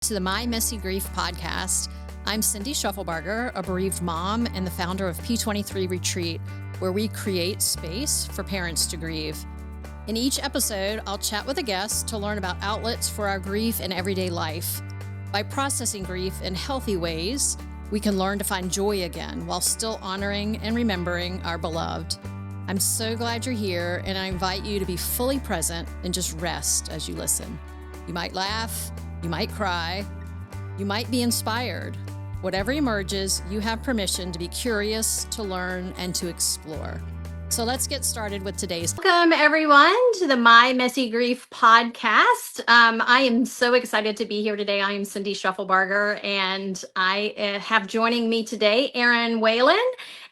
to the My Messy Grief podcast. I'm Cindy Schuffelbarger, a bereaved mom and the founder of P23 Retreat, where we create space for parents to grieve. In each episode, I'll chat with a guest to learn about outlets for our grief in everyday life. By processing grief in healthy ways, we can learn to find joy again while still honoring and remembering our beloved. I'm so glad you're here, and I invite you to be fully present and just rest as you listen. You might laugh, you might cry, you might be inspired. Whatever emerges, you have permission to be curious, to learn, and to explore. So let's get started with today's. Welcome, everyone, to the My Messy Grief podcast. I am so excited to be here today. I am Cindy Schuffelbarger, and I have joining me today Erin Whalen.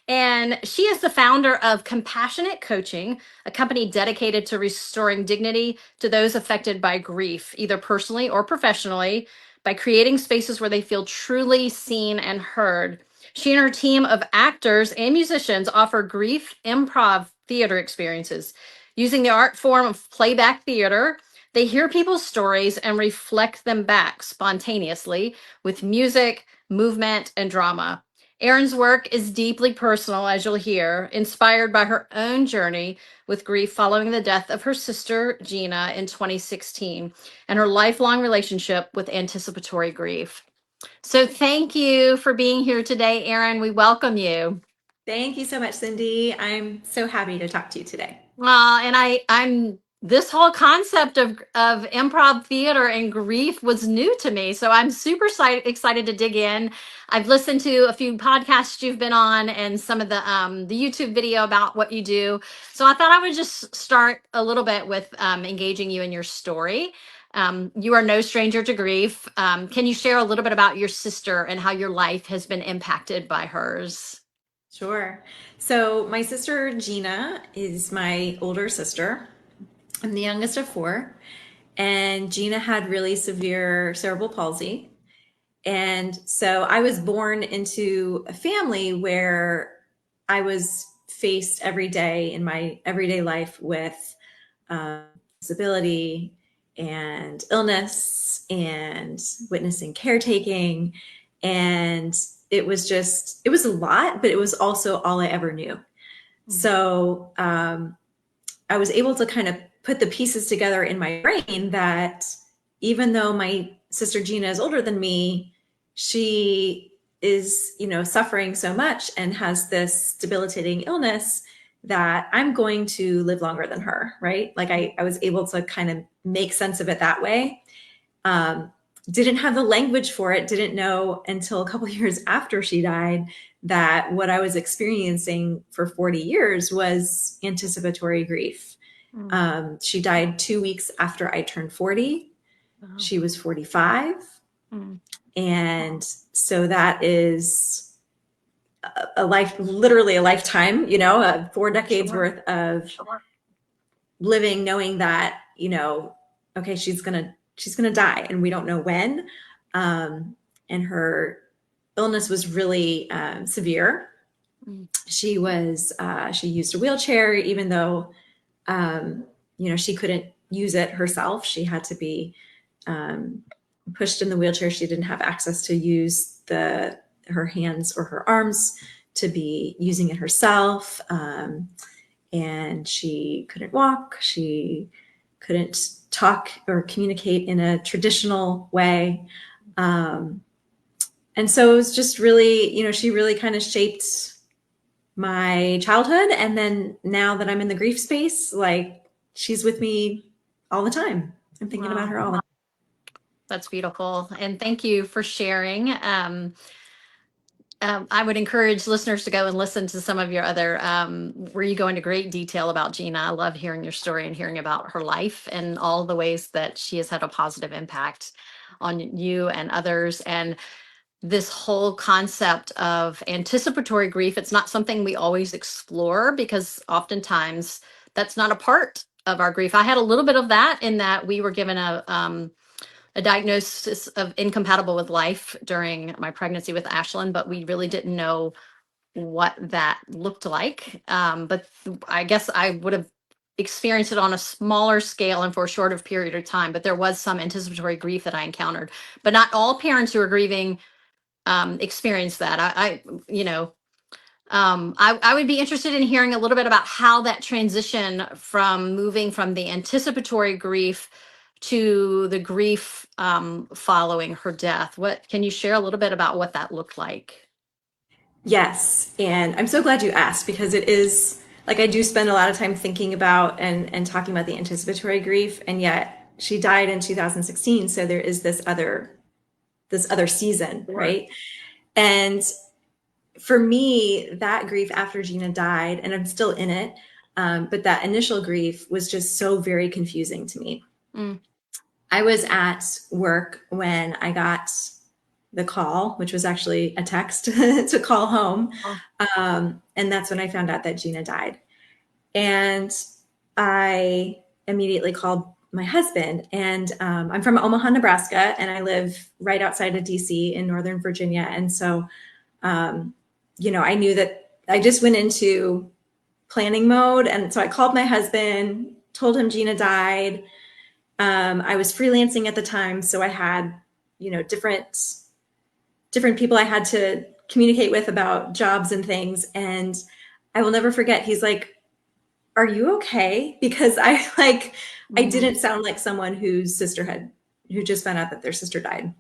And she is the founder of Compassionate Coaching, a company dedicated to restoring dignity to those affected by grief, either personally or professionally, by creating spaces where they feel truly seen and heard. She and her team of actors and musicians offer Grief Improv Theater experiences. Using the art form of playback theater, they hear people's stories and reflect them back spontaneously with music, movement, and drama. Erin's work is deeply personal, as you'll hear, inspired by her own journey with grief following the death of her sister, Gina, in 2016, and her lifelong relationship with anticipatory grief. So thank you for being here today, Erin. We welcome you. Thank you so much, Cindy. I'm so happy to talk to you today. And I'm this whole concept of improv theater and grief was new to me. So I'm super excited to dig in. I've listened to a few podcasts you've been on and some of the YouTube video about what you do. So I thought I would just start a little bit with engaging you in your story. You are no stranger to grief. Can you share a little bit about your sister and how your life has been impacted by hers? Sure. So my sister Gina is my older sister. I'm the youngest of four, and Gina had really severe cerebral palsy. And so I was born into a family where I was faced every day in my everyday life with disability and illness and witnessing caretaking. And it was a lot, but it was also all I ever knew. So I was able to kind of put the pieces together in my brain that even though my sister Gina is older than me, she is, suffering so much and has this debilitating illness that I'm going to live longer than her, right? Like I was able to kind of make sense of it that way. Didn't have the language for it, didn't know until a couple of years after she died that what I was experiencing for 40 years was anticipatory grief. She died 2 weeks after I turned 40. Wow. She was 45. And so that is a life, literally a lifetime, 4 decades worth of living, knowing that, okay, she's going to die and we don't know when. And her illness was really severe. She used a wheelchair, even though, she couldn't use it herself. She had to be pushed in the wheelchair. She didn't have access to use her hands or her arms to be using it herself. And she couldn't walk. She couldn't talk or communicate in a traditional way. And so it was just really, she really kind of shaped my childhood. And then now that I'm in the grief space, like she's with me all the time. I'm thinking about her all the time. That's beautiful. And thank you for sharing. I would encourage listeners to go and listen to some of your other, where you go into great detail about Gina. I love hearing your story and hearing about her life and all the ways that she has had a positive impact on you and others. And this whole concept of anticipatory grief, it's not something we always explore because oftentimes that's not a part of our grief. I had a little bit of that in that we were given a diagnosis of incompatible with life during my pregnancy with Ashlyn, but we really didn't know what that looked like. But I guess I would have experienced it on a smaller scale and for a shorter period of time, but there was some anticipatory grief that I encountered. But not all parents who are grieving experience that. I would be interested in hearing a little bit about how that transition from moving from the anticipatory grief to the grief following her death. What can you share a little bit about what that looked like? Yes, and I'm so glad you asked, because it is like I do spend a lot of time thinking about and talking about the anticipatory grief, and yet she died in 2016, so there is this other season, Sure. right? And for me, that grief after Gina died, and I'm still in it, but that initial grief was just so very confusing to me. Mm. I was at work when I got the call, which was actually a text to call home. Oh. And that's when I found out that Gina died. And I immediately called my husband, and I'm from Omaha, Nebraska, and I live right outside of DC in Northern Virginia. And so, I knew that I just went into planning mode. And so I called my husband, told him Gina died. I was freelancing at the time, so I had, different people I had to communicate with about jobs and things. And I will never forget, he's like, "Are you okay?" Because I didn't sound like someone who just found out that their sister died.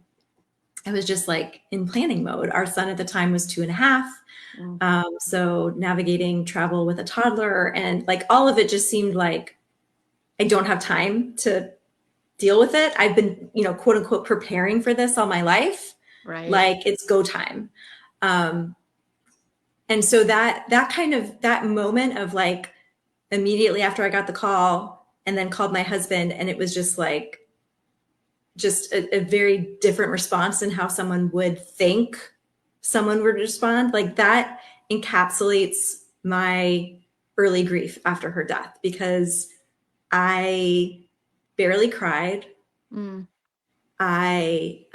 I was just like in planning mode. Our son at the time was 2.5. So navigating travel with a toddler and like all of it just seemed like I don't have time to deal with it. I've been, quote unquote, preparing for this all my life. Right. Like it's go time. And so that moment of like immediately after I got the call and then called my husband, and it was just like, a very different response than how someone would think someone would respond. Like that encapsulates my early grief after her death, because I barely cried. Mm. I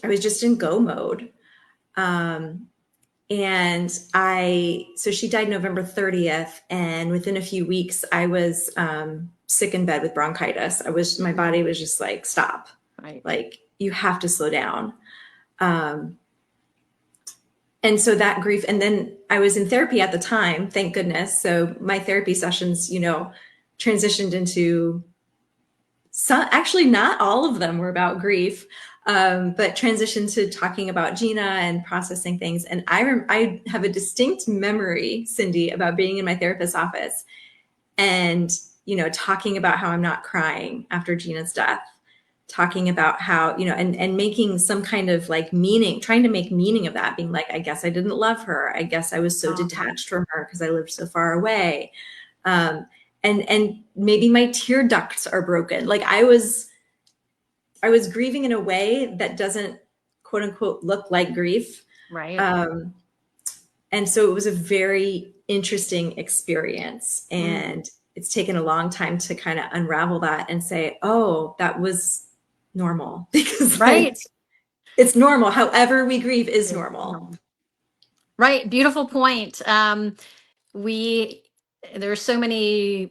was just in go mode. So she died November 30th. And within a few weeks, I was sick in bed with bronchitis. My body was just like, stop. Right. Like, you have to slow down. And so that grief, and then I was in therapy at the time, thank goodness. So my therapy sessions, transitioned into actually not all of them were about grief, but transitioned to talking about Gina and processing things. And I have a distinct memory, Cindy, about being in my therapist's office and, talking about how I'm not crying after Gina's death, talking about how, and making some kind of like meaning, trying to make meaning of that, being like, I guess I didn't love her. I guess I was so detached from her because I lived so far away. And maybe my tear ducts are broken. Like I was grieving in a way that doesn't, quote unquote, look like grief. Right. And so it was a very interesting experience. And it's taken a long time to kind of unravel that and say, oh, that was normal. Because right. It's normal. However we grieve is normal. Right. Beautiful point. There are so many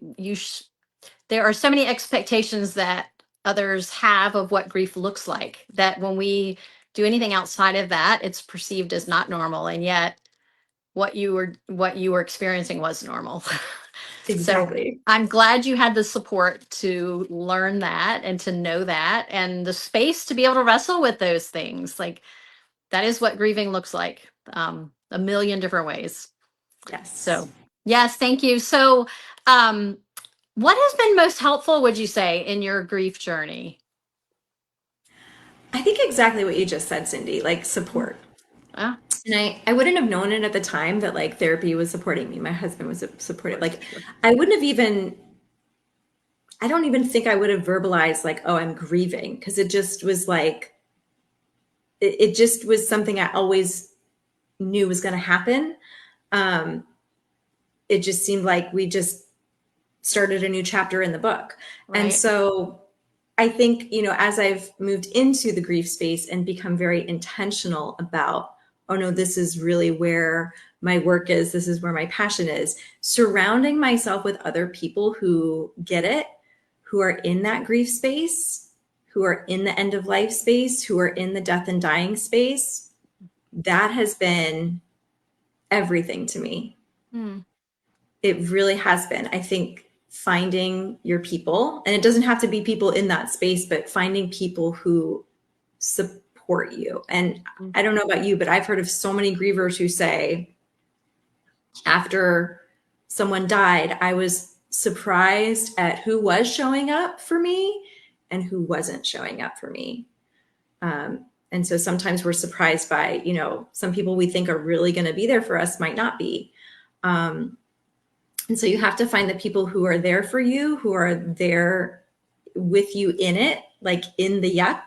there are so many expectations that others have of what grief looks like, that when we do anything outside of that, it's perceived as not normal, and yet what you were experiencing was normal. Exactly. So I'm glad you had the support to learn that and to know that, and the space to be able to wrestle with those things. Like that is what grieving looks like, a million different ways. Yes. So yes, thank you. So what has been most helpful, would you say, in your grief journey? I think exactly what you just said, Cindy, like support. Ah. And I wouldn't have known it at the time that like therapy was supporting me. My husband was supportive. Like I don't even think I would have verbalized like, oh, I'm grieving. Cause it just was like, it just was something I always knew was going to happen. It just seemed like we just started a new chapter in the book. Right. And so I think, as I've moved into the grief space and become very intentional about, oh no, this is really where my work is, this is where my passion is. Surrounding myself with other people who get it, who are in that grief space, who are in the end of life space, who are in the death and dying space, that has been everything to me. Mm. It really has been. I think finding your people, and it doesn't have to be people in that space, but finding people who support you. And I don't know about you, but I've heard of so many grievers who say, after someone died, I was surprised at who was showing up for me and who wasn't showing up for me. And so sometimes we're surprised by, you know, some people we think are really going to be there for us might not be. And so you have to find the people who are there for you, who are there with you in it, like in the yuck,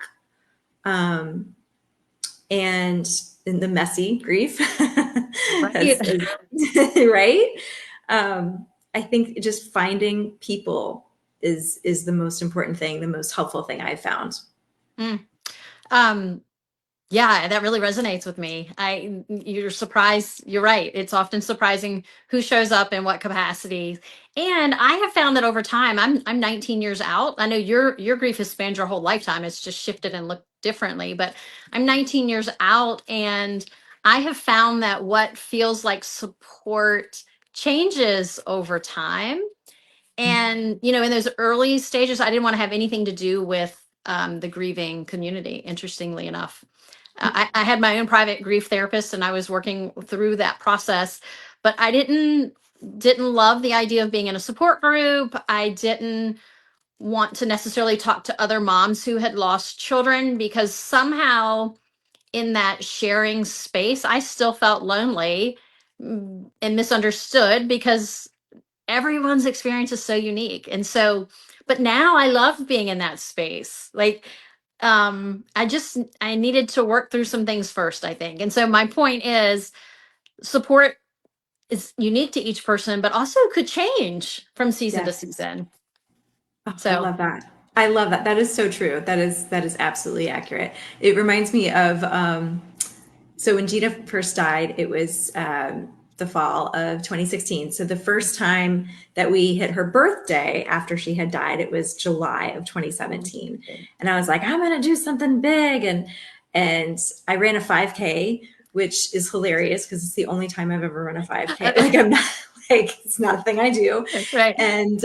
and in the messy grief, Right. right? I think just finding people is the most important thing, the most helpful thing I've found. Um, Yeah, that really resonates with me. You're surprised. You're right. It's often surprising who shows up in what capacity. And I have found that over time, I'm 19 years out. I know your grief has spanned your whole lifetime. It's just shifted and looked differently, but I'm 19 years out, and I have found that what feels like support changes over time. And, you know, in those early stages, I didn't want to have anything to do with the grieving community, interestingly enough. I had my own private grief therapist, and I was working through that process, but I didn't love the idea of being in a support group. I didn't want to necessarily talk to other moms who had lost children, because somehow in that sharing space, I still felt lonely and misunderstood, because everyone's experience is so unique. And so, but now I love being in that space. Like, I needed to work through some things first, I think. And so my point is, support is unique to each person, but also could change from season to Yes. season. Oh, I So love that. I love that. That is so true. That is absolutely accurate. It reminds me of so when Gina first died, it was the fall of 2016. So the first time that we hit her birthday after she had died, it was July of 2017. And I was like, I'm going to do something big, and I ran a 5K, which is hilarious because it's the only time I've ever run a 5K. Like, I'm not like, it's not a thing I do. that's right. And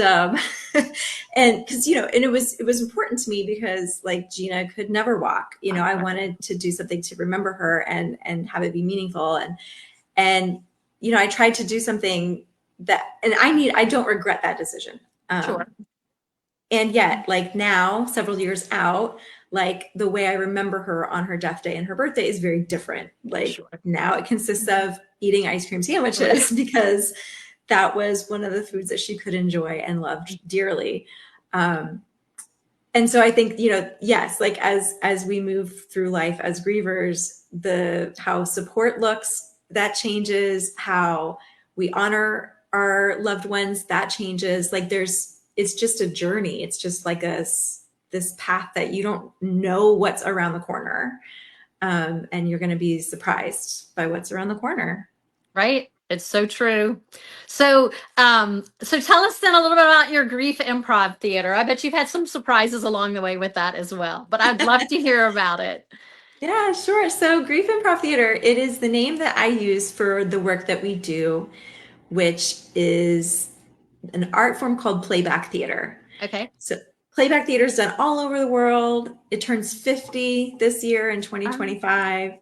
and because, you know, and it was important to me because, like, Gina could never walk. You know, I wanted to do something to remember her and have it be meaningful. And you know, I tried to do something that, and I don't regret that decision. Sure. And yet, like, now, several years out, like, the way I remember her on her death day and her birthday is very different. Like, Sure. now it consists of eating ice cream sandwiches because that was one of the foods that she could enjoy and loved dearly. And so I think, you know, yes, like, as we move through life as grievers, how support looks, that changes. How we honor our loved ones, that changes. Like, it's just a journey. It's just like this path that you don't know what's around the corner. And you're going to be surprised by what's around the corner. Right. It's so true. So, so tell us then a little bit about your Grief Improv Theater. I bet you've had some surprises along the way with that as well, but I'd love to hear about it. Yeah, sure. So Grief Improv Theater, it is the name that I use for the work that we do, which is an art form called playback theater. Okay. So playback theater is done all over the world. It turns 50 this year in 2025.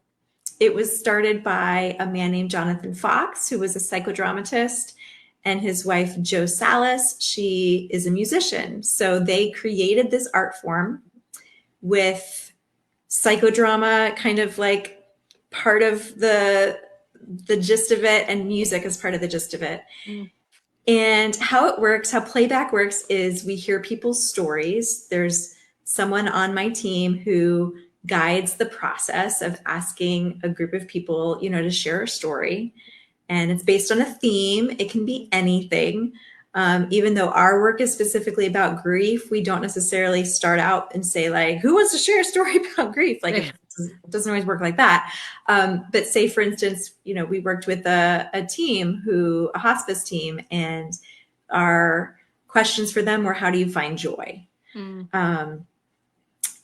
It was started by a man named Jonathan Fox, who was a psychodramatist, and his wife, Jo Salas. She is a musician. So they created this art form with psychodrama kind of like part of the gist of it, and music as part of the gist of it. And how it works, how playback works, is we hear people's stories. There's someone on my team who guides the process of asking a group of people, you know, to share a story. And it's based on a theme. It can be anything. Even though our work is specifically about grief, we don't necessarily start out and say, like, who wants to share a story about grief? Like, it's doesn't always work like that. But say, for instance, we worked with a team a hospice team, and our questions for them were, how do you find joy?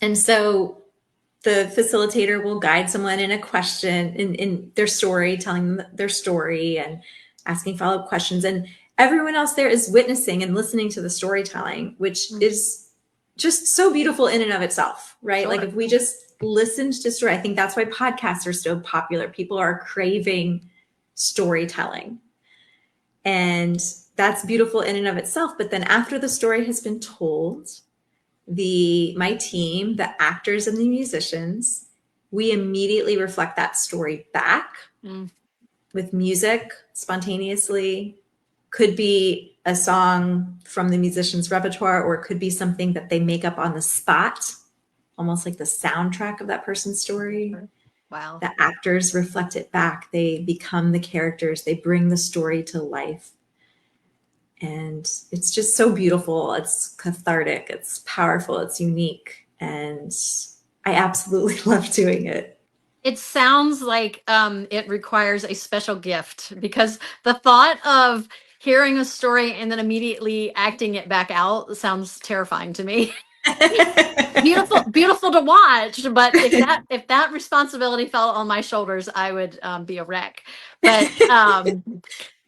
And so the facilitator will guide someone in a question in their story, telling them their story and asking follow-up questions. And everyone else there is witnessing and listening to the storytelling, which is just so beautiful in and of itself, right? Sure. Like if we just listened to story, I think that's why podcasts are so popular. People are craving storytelling. And that's beautiful in and of itself. But then after the story has been told, my team, the actors and the musicians, we immediately reflect that story back with music spontaneously. Could be a song from the musician's repertoire, or it could be something that they make up on the spot, almost like the soundtrack of that person's story. Wow. The actors reflect it back. They become the characters. They bring the story to life. And it's just so beautiful. It's cathartic. It's powerful. It's unique. And I absolutely love doing it. It sounds like it requires a special gift, because the thought of hearing a story and then immediately acting it back out sounds terrifying to me. Beautiful to watch, but if that responsibility fell on my shoulders, I would be a wreck. But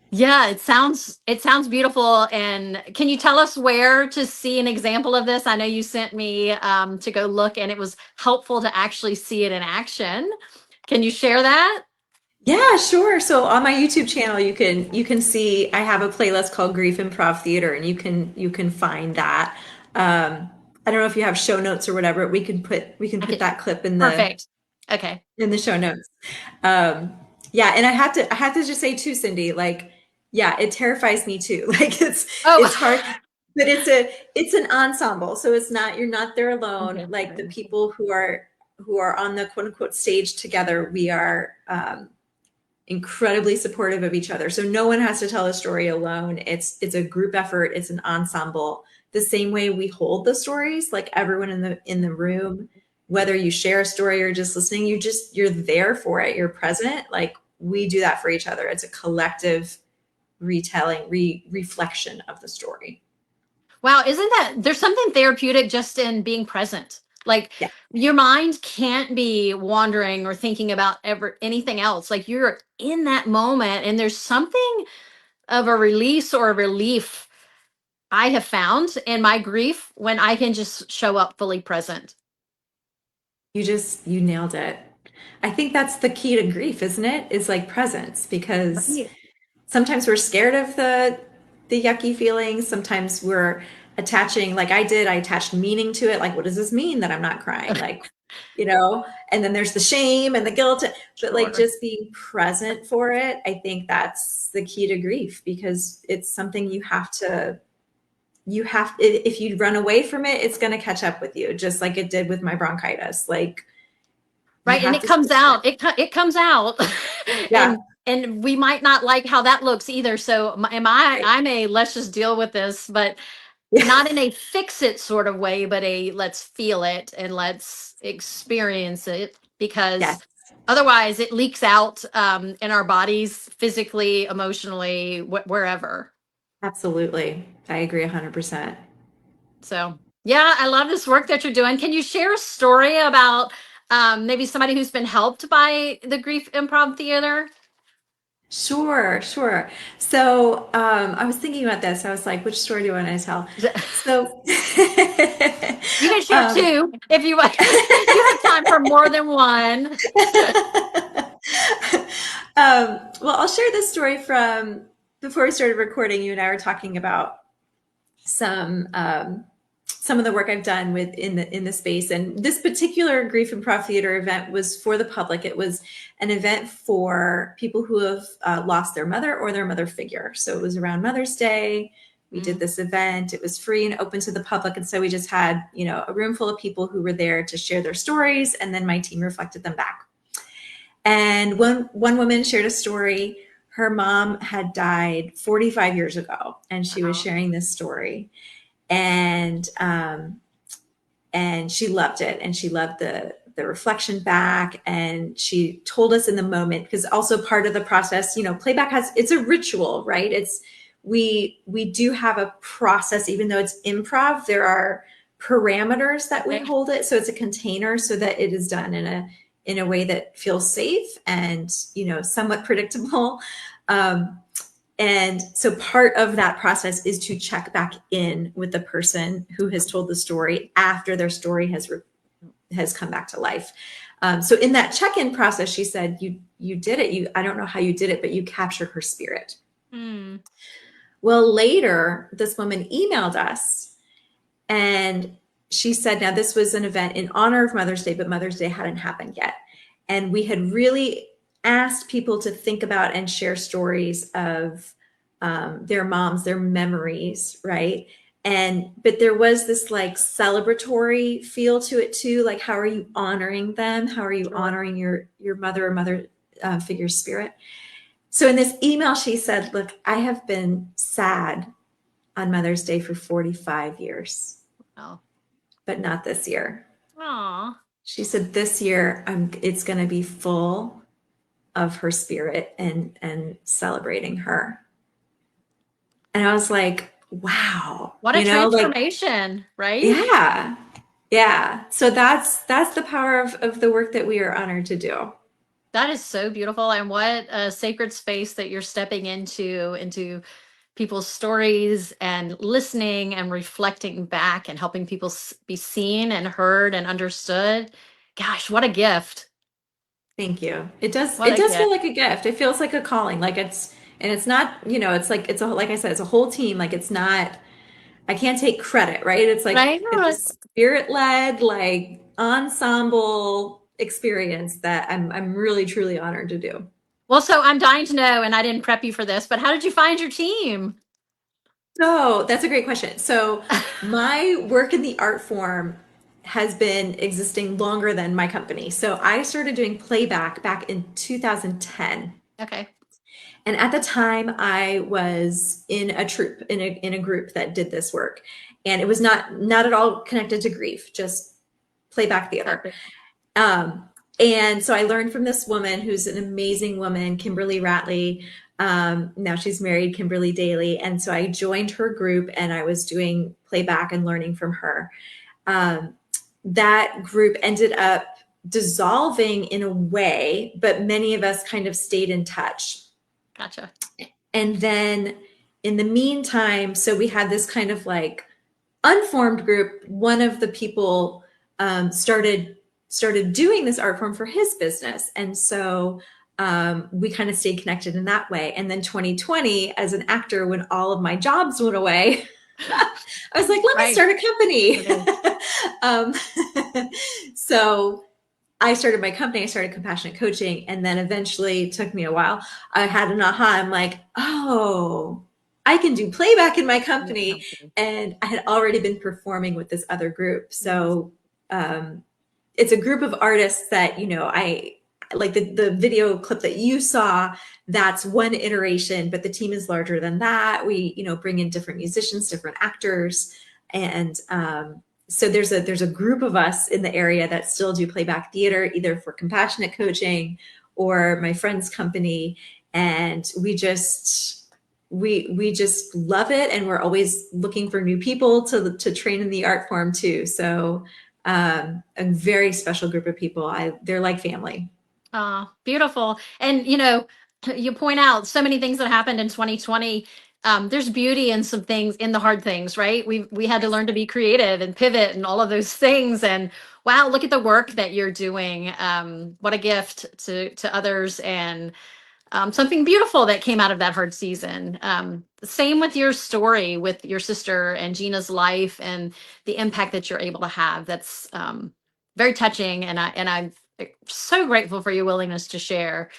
yeah, it sounds beautiful. And can you tell us where to see an example of this? I know you sent me to go look, and it was helpful to actually see it in action. Can you share that? Yeah, sure. So on my YouTube channel, you can see I have a playlist called Grief Improv Theater, and you can find that. I don't know if you have show notes or whatever. We can put that clip in Perfect. Okay. in the show notes. Yeah, and I have to just say too, Cindy, like, yeah, it terrifies me too. Like it's hard, but it's an ensemble, so you're not there alone. Okay. Like the people who are on the quote unquote stage together, we are incredibly supportive of each other. So no one has to tell a story alone. It's a group effort. It's an ensemble. The same way we hold the stories, like everyone in the room, whether you share a story or just listening, you're there for it. You're present. Like we do that for each other. It's a collective retelling, reflection of the story. Wow, there's something therapeutic just in being present. Like Yeah. your mind can't be wandering or thinking about anything else. Like you're in that moment, and there's something of a release or a relief I have found in my grief when I can just show up fully present. You nailed it. I think that's the key to grief, isn't it? Is like presence, because sometimes we're scared of the yucky feelings. Sometimes we're attaching, like I attached meaning to it. Like, what does this mean that I'm not crying? Like, and then there's the shame and the guilt, but like just being present for it. I think that's the key to grief, because it's something if you run away from it, it's going to catch up with you, just like it did with my bronchitis. Like, right. And it comes out. It comes out. Yeah. And we might not like how that looks either. So I'm a let's just deal with this, but not in a fix it sort of way, but a let's feel it and let's experience it, because otherwise it leaks out in our bodies, physically, emotionally, wherever. Absolutely. I agree 100%. So yeah, I love this work that you're doing. Can you share a story about maybe somebody who's been helped by the Grief Improv Theater? Sure. So I was thinking about this. I was like, which story do I want to tell? So you can share two if you want. You have time for more than one. Well, I'll share this story from before we started recording. You and I were talking about some of the work I've done in the space. And this particular Grief Improv Theater event was for the public. It was an event for people who have lost their mother or their mother figure. So it was around Mother's Day. We did this event. It was free and open to the public. And so we just had, a room full of people who were there to share their stories. And then my team reflected them back. And one woman shared a story. Her mom had died 45 years ago, and she was sharing this story. And she loved it, and she loved the the reflection back, and she told us in the moment, because also part of the process, playback it's a ritual, right? We do have a process, even though it's improv, there are parameters that we hold it. So it's a container so that it is done in a way that feels safe and, somewhat predictable. And so part of that process is to check back in with the person who has told the story after their story has come back to life. So in that check-in process, she said, you did it. I don't know how you did it, but you captured her spirit. Mm. Well, later, this woman emailed us, and she said, now this was an event in honor of Mother's Day, but Mother's Day hadn't happened yet. And we had really asked people to think about and share stories of their moms, their memories, right? But there was this like celebratory feel to it too. Like, how are you honoring them? How are you honoring your mother or mother figure spirit? So in this email, she said, look, I have been sad on Mother's Day for 45 years, but not this year. Aww. She said, this year, it's going to be full of her spirit and celebrating her. And I was like, wow. What a transformation, right? Yeah. Yeah. So that's the power of the work that we are honored to do. That is so beautiful. And what a sacred space that you're stepping into people's stories and listening and reflecting back and helping people be seen and heard and understood. Gosh, what a gift. Thank you. It does feel like a gift. It feels like a calling. Like it's not, like I said, it's a whole team. Like it's not, I can't take credit, right? It's like it's a spirit-led, like ensemble experience that I'm really truly honored to do. Well, so I'm dying to know, and I didn't prep you for this, but how did you find your team? So that's a great question. So my work in the art form has been existing longer than my company. So I started doing playback back in 2010. Okay. And at the time, I was in a troupe, in a group that did this work, and it was not at all connected to grief, just playback theater. And so I learned from this woman who's an amazing woman, Kimberly Ratley. Now she's married, Kimberly Daly, and so I joined her group, and I was doing playback and learning from her. That group ended up dissolving in a way, but many of us kind of stayed in touch. Gotcha. And then in the meantime, so we had this kind of like unformed group. One of the people started doing this art form for his business. And so we kind of stayed connected in that way. And then 2020, as an actor, when all of my jobs went away, I was like, let me start a company. So I started my company, I started Compassionate Coaching, and then eventually, it took me a while, I had an aha. I'm like, oh, I can do playback in my company. And I had already been performing with this other group. So it's a group of artists that, I like the video clip that you saw, that's one iteration, but the team is larger than that. We, bring in different musicians, different actors. And so there's a group of us in the area that still do playback theater, either for Compassionate Coaching or my friend's company. And we just love it. And we're always looking for new people to train in the art form too. So a very special group of people. They're like family. Beautiful. And, you point out so many things that happened in 2020. There's beauty in some things, in the hard things, right? We had to learn to be creative and pivot and all of those things. And wow, look at the work that you're doing. What a gift to others, and something beautiful that came out of that hard season. Same with your story with your sister and Gina's life and the impact that you're able to have. That's very touching, and I'm so grateful for your willingness to share.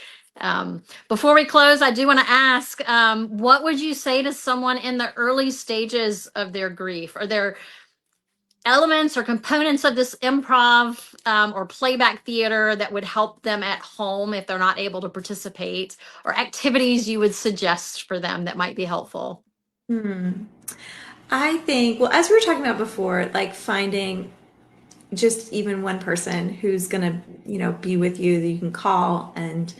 Before we close, I do want to ask, what would you say to someone in the early stages of their grief? Are there elements or components of this improv or playback theater that would help them at home if they're not able to participate, or activities you would suggest for them that might be helpful? I think, well, as we were talking about before, like finding just even one person who's going to, be with you that you can call and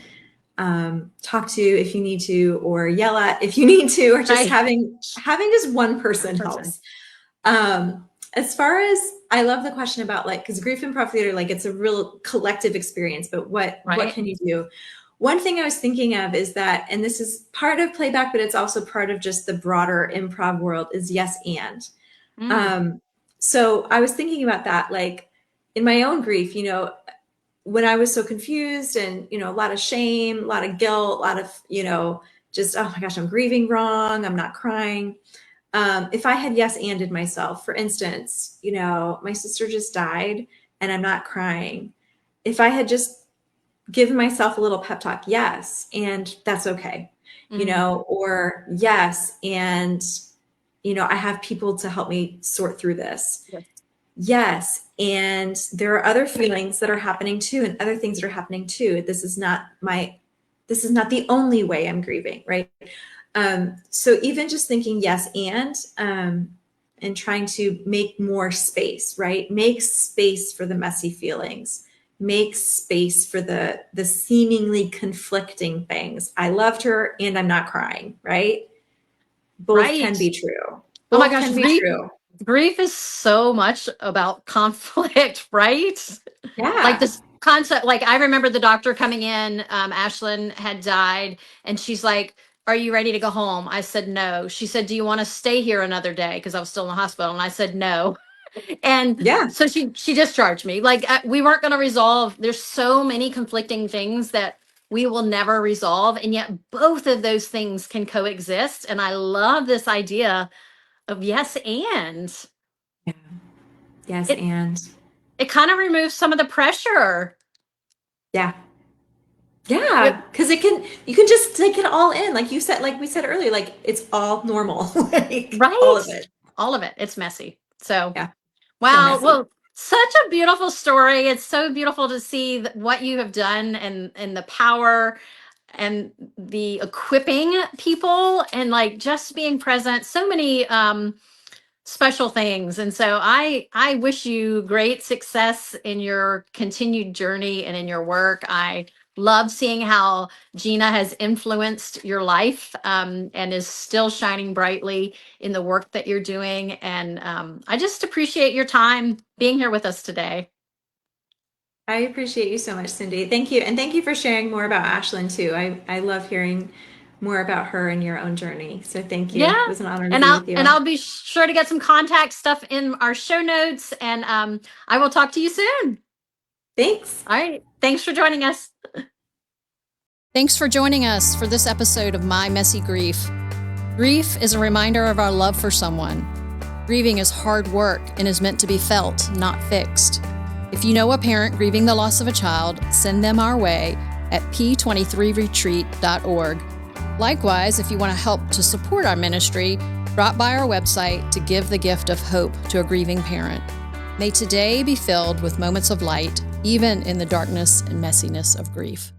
talk to if you need to, or yell at if you need to, or just Right. having just one person helps. As far as, I love the question about like, because Grief Improv Theater, like it's a real collective experience, but what can you do? One thing I was thinking of is that, and this is part of playback, but it's also part of just the broader improv world, is yes and. So I was thinking about that, like in my own grief, when I was so confused and, a lot of shame, a lot of guilt, a lot of, just, oh my gosh, I'm grieving wrong, I'm not crying. If I had yes anded myself, for instance, my sister just died and I'm not crying. If I had just given myself a little pep talk, yes, and that's okay, or yes, and, I have people to help me sort through this. Yes, and there are other feelings that are happening too, and other things that are happening too. This is not the only way I'm grieving, right? So even just thinking yes and trying to make more space, right? Make space for the messy feelings. Make space for the seemingly conflicting things. I loved her and I'm not crying, right? Both can be true. Oh my gosh, grief is so much about conflict, right? Yeah. Like this concept, like I remember the doctor coming in, Ashlyn had died, and she's like, "Are you ready to go home?" I said no. She said, "Do you want to stay here another day?" Because I was still in the hospital, and I said no. And so she discharged me. Like we weren't going to resolve. There's so many conflicting things that we will never resolve, and yet both of those things can coexist. And I love this idea of yes and. Yeah. Yes, and it kind of removes some of the pressure. Yeah, because you can just take it all in, like you said, like we said earlier, like it's all normal, like, right? All of it. It's messy. So yeah. Wow. So well, such a beautiful story. It's so beautiful to see what you have done and the power and the equipping people and like just being present. So many special things. And so I wish you great success in your continued journey and in your work. I love seeing how Gina has influenced your life and is still shining brightly in the work that you're doing. And I just appreciate your time being here with us today. I appreciate you so much, Cindy. Thank you. And thank you for sharing more about Ashlyn too. I love hearing more about her and your own journey. So thank you. Yeah. It was an honor to And be with you. I'll be sure to get some contact stuff in our show notes, and I will talk to you soon. Thanks. All right. Thanks for joining us. Thanks for joining us for this episode of My Messy Grief. Grief is a reminder of our love for someone. Grieving is hard work and is meant to be felt, not fixed. If you know a parent grieving the loss of a child, send them our way at p23retreat.org. Likewise, if you want to help to support our ministry, drop by our website to give the gift of hope to a grieving parent. May today be filled with moments of light, even in the darkness and messiness of grief.